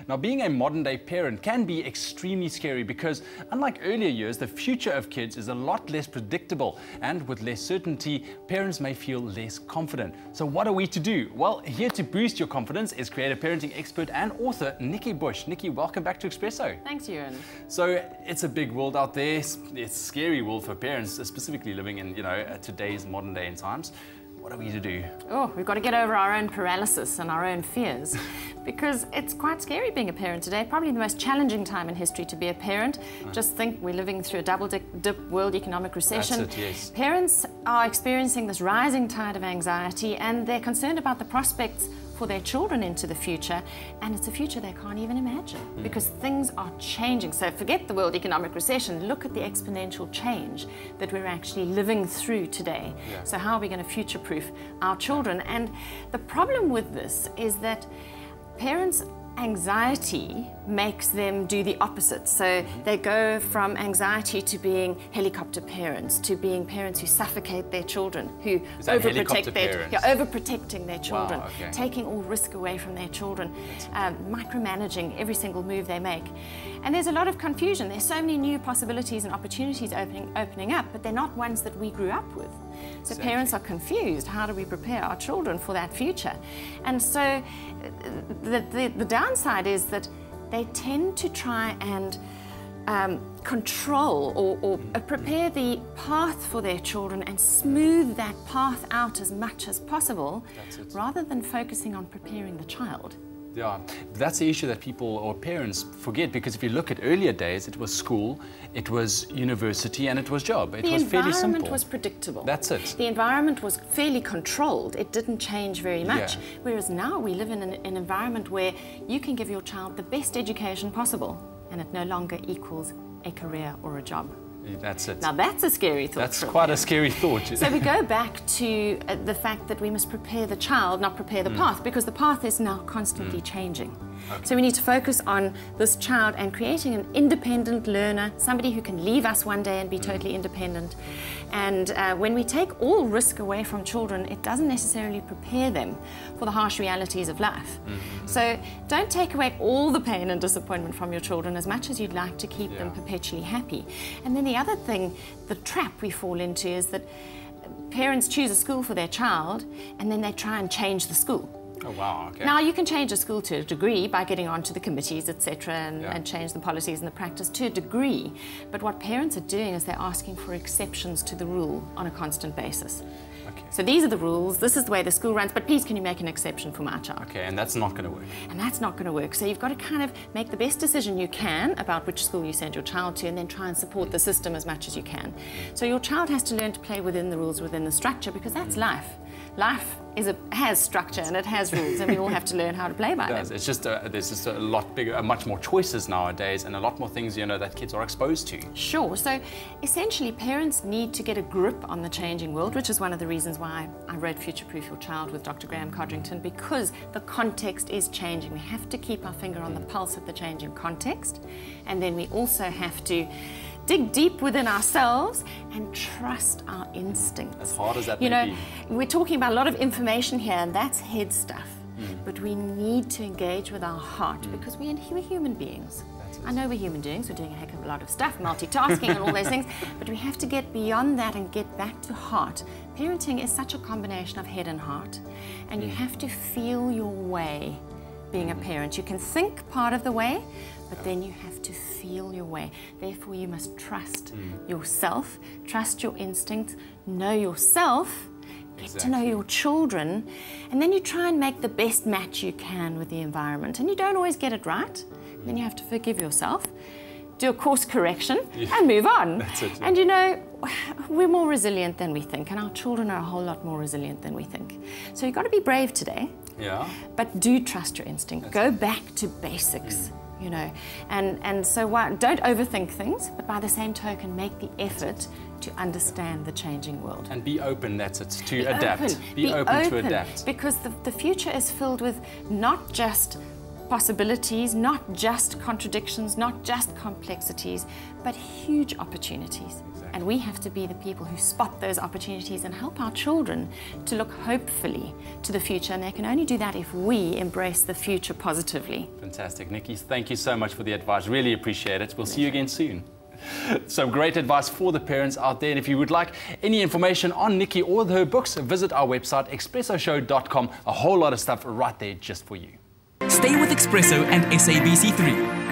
Now, being a modern-day parent can be extremely scary because, unlike earlier years, the future of kids is a lot less predictable, and with less certainty, parents may feel less confident. So what are we to do? Well, here to boost your confidence is creative parenting expert and author Nikki Bush. Nikki, welcome back to eXpresso. Thanks, Ewan. So it's a big world out there. It's a scary world for parents, specifically living in, today's modern day and times. What are we to do? Oh, we've got to get over our own paralysis and our own fears because it's quite scary being a parent today. Probably the most challenging time in history to be a parent. Just think we're living through a double-dip world economic recession. That's it, yes. Parents are experiencing this rising tide of anxiety and they're concerned about the prospects for their children into the future, and it's a future they can't even imagine because things are changing. So forget the world economic recession, look at the exponential change that we're actually living through today. Yeah. So how are we going to future-proof our children? And the problem with this is that parents' anxiety makes them do the opposite. So they go from anxiety to being helicopter parents, to being parents who suffocate their children, who overprotecting their children, wow, okay. taking all risk away from their children, micromanaging every single move they make. And there's a lot of confusion. There's so many new possibilities and opportunities opening up, but they're not ones that we grew up with. So exactly. Parents are confused. How do we prepare our children for that future? And so the downside is that they tend to try and control or prepare the path for their children and smooth that path out as much as possible rather than focusing on preparing the child. Yeah, that's the issue that people or parents forget, because if you look at earlier days, it was school, it was university, and it was job. It was fairly simple. The environment was predictable. That's it. The environment was fairly controlled. It didn't change very much. Yeah. Whereas now we live in an environment where you can give your child the best education possible, and it no longer equals a career or a job. That's it. Now that's a scary thought. That's quite a scary thought. So we go back to the fact that we must prepare the child, not prepare the path, because the path is now constantly changing. Okay. So we need to focus on this child and creating an independent learner, somebody who can leave us one day and be totally independent. And when we take all risk away from children, it doesn't necessarily prepare them for the harsh realities of life. So don't take away all the pain and disappointment from your children as much as you'd like to keep them perpetually happy. And then the other thing, the trap we fall into, is that parents choose a school for their child and then they try and change the school. Oh, wow, okay. Now, you can change a school to a degree by getting onto the committees, etc., and change the policies and the practice to a degree. But what parents are doing is they're asking for exceptions to the rule on a constant basis. Okay. So these are the rules, this is the way the school runs, but please can you make an exception for my child? Okay, and that's not going to work. And that's not going to work. So you've got to kind of make the best decision you can about which school you send your child to, and then try and support the system as much as you can. So your child has to learn to play within the rules, within the structure, because that's life. Life has structure and it has rules, and we all have to learn how to play by them. It's just there's just a lot bigger, much more choices nowadays, and a lot more things that kids are exposed to. Sure. So essentially, parents need to get a grip on the changing world, which is one of the reasons why I wrote Future Proof Your Child with Dr. Graham Codrington, because the context is changing. We have to keep our finger on the pulse of the changing context, and then we also have to dig deep within ourselves and trust our instincts. As hard as that may be. We're talking about a lot of information here, and that's head stuff. But we need to engage with our heart because we're human beings. I know we're human beings, we're doing a heck of a lot of stuff, multitasking and all those things, but we have to get beyond that and get back to heart. Parenting is such a combination of head and heart, and you have to feel your way being a parent. You can think part of the way, but then you have to feel your way. Therefore, you must trust yourself, trust your instincts, know yourself, get to know your children, and then you try and make the best match you can with the environment. And you don't always get it right. Then you have to forgive yourself, do a course correction, and move on. That's it, And we're more resilient than we think, and our children are a whole lot more resilient than we think. So you've got to be brave today. Yeah. But do trust your instinct. Go back to basics. And so don't overthink things, but by the same token, make the effort to understand the changing world. And be open, that's it, to adapt. Be open to adapt. Because the future is filled with not just possibilities, not just contradictions, not just complexities, but huge opportunities. Exactly. And we have to be the people who spot those opportunities and help our children to look hopefully to the future. And they can only do that if we embrace the future positively. Fantastic. Nikki, thank you so much for the advice. Really appreciate it. We'll see you again soon. Some great advice for the parents out there. And if you would like any information on Nikki or her books, visit our website, eXpressoshow.com. A whole lot of stuff right there just for you. Stay with eXpresso and SABC3.